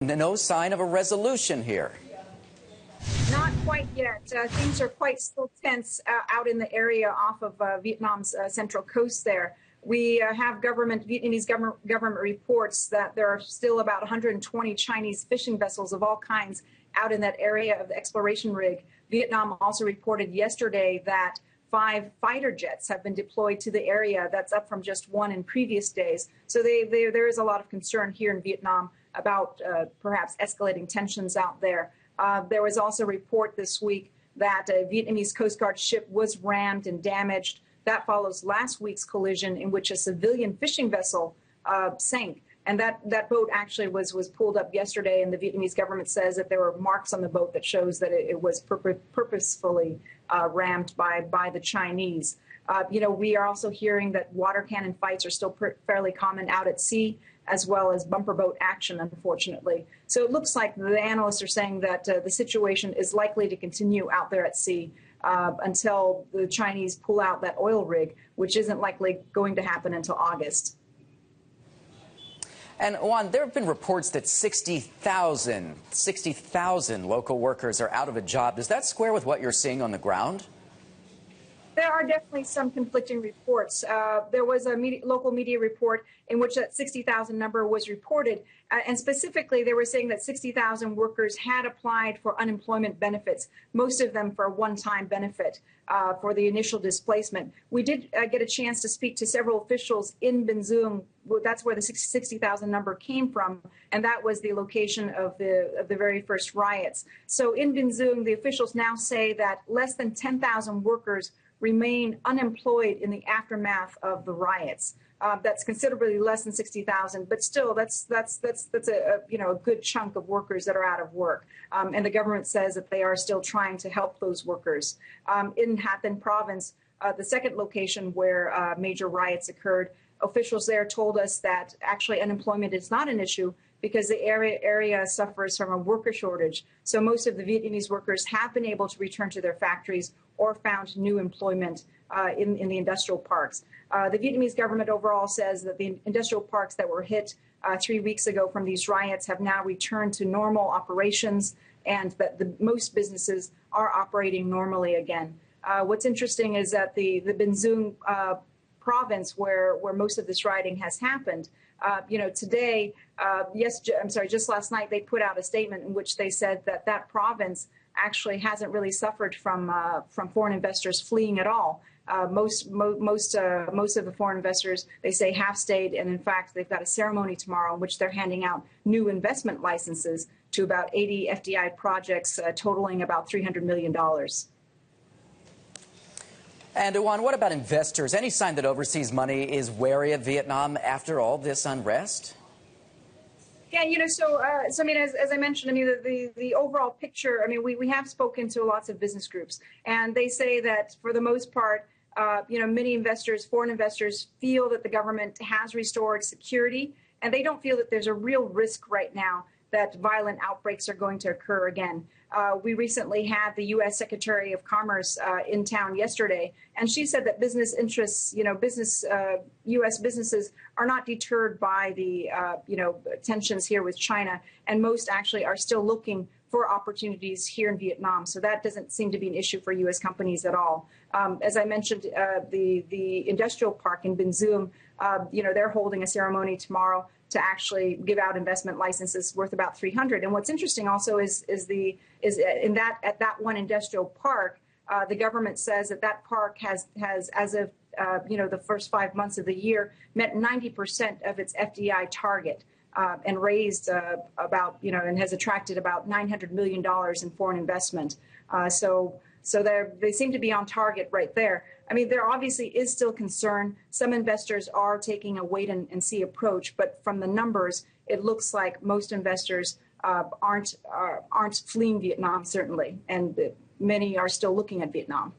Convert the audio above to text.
No sign of a resolution here. Not quite yet. Things are quite still tense out in the area off of Vietnam's central coast there. We have Vietnamese government reports that there are still about 120 Chinese fishing vessels of all kinds out in that area of the exploration rig. Vietnam also reported yesterday that 5 fighter jets have been deployed to the area. That's up from just 1 in previous days. So there is a lot of concern here in Vietnam about perhaps escalating tensions out there. There was also a report this week that a Vietnamese Coast Guard ship was rammed and damaged. That follows last week's collision in which a civilian fishing vessel sank. And that boat actually was pulled up yesterday, and the Vietnamese government says that there were marks on the boat that shows that it was purposefully rammed by the Chinese. We are also hearing that water cannon fights are still fairly common out at sea, as well as bumper boat action, unfortunately. So it looks like the analysts are saying that the situation is likely to continue out there at sea until the Chinese pull out that oil rig, which isn't likely going to happen until August. And Juan, there have been reports that 60,000 local workers are out of a job. Does that square with what you're seeing on the ground? There are definitely some conflicting reports. There was a local media report in which that 60,000 number was reported. And specifically, they were saying that 60,000 workers had applied for unemployment benefits, most of them for a one-time benefit for the initial displacement. We did get a chance to speak to several officials in Ben Duong. That's where the 60,000 number came from, and that was the location of the very first riots. So in Ben Duong, the officials now say that less than 10,000 workers remain unemployed in the aftermath of the riots. That's considerably less than 60,000, but still, that's a good chunk of workers that are out of work. And the government says that they are still trying to help those workers. In Hà Tĩnh province, the second location where major riots occurred, officials there told us that actually unemployment is not an issue because the area suffers from a worker shortage. So most of the Vietnamese workers have been able to return to their factories or found new employment in the industrial parks. The Vietnamese government overall says that the industrial parks that were hit 3 weeks ago from these riots have now returned to normal operations, and that most businesses are operating normally again. What's interesting is that the Ben Duong province where most of this rioting has happened, today, just last night, they put out a statement in which they said that that province actually hasn't really suffered from foreign investors fleeing at all. Most of the foreign investors, they say, have stayed, and in fact, they've got a ceremony tomorrow in which they're handing out new investment licenses to about 80 FDI projects, totaling about $300 million. And Juan, what about investors? Any sign that overseas money is wary of Vietnam after all this unrest? Yeah, as I mentioned, the overall picture, we have spoken to lots of business groups, and they say that for the most part, many investors, foreign investors, feel that the government has restored security, and they don't feel that there's a real risk right now that violent outbreaks are going to occur again. We recently had the U.S. Secretary of Commerce in town yesterday, and she said that business interests, U.S. businesses are not deterred by the, tensions here with China, and most actually are still looking for opportunities here in Vietnam. So that doesn't seem to be an issue for U.S. companies at all. As I mentioned, the industrial park in Ben Duong, they're holding a ceremony tomorrow to actually give out investment licenses worth about 300. And what's interesting also is at that one industrial park, the government says that park has as of the first 5 months of the year met 90% of its FDI target. And raised and has attracted about $900 million in foreign investment. So they seem to be on target right there. There obviously is still concern. Some investors are taking a wait and see approach, but from the numbers, it looks like most investors aren't fleeing Vietnam, certainly, and many are still looking at Vietnam.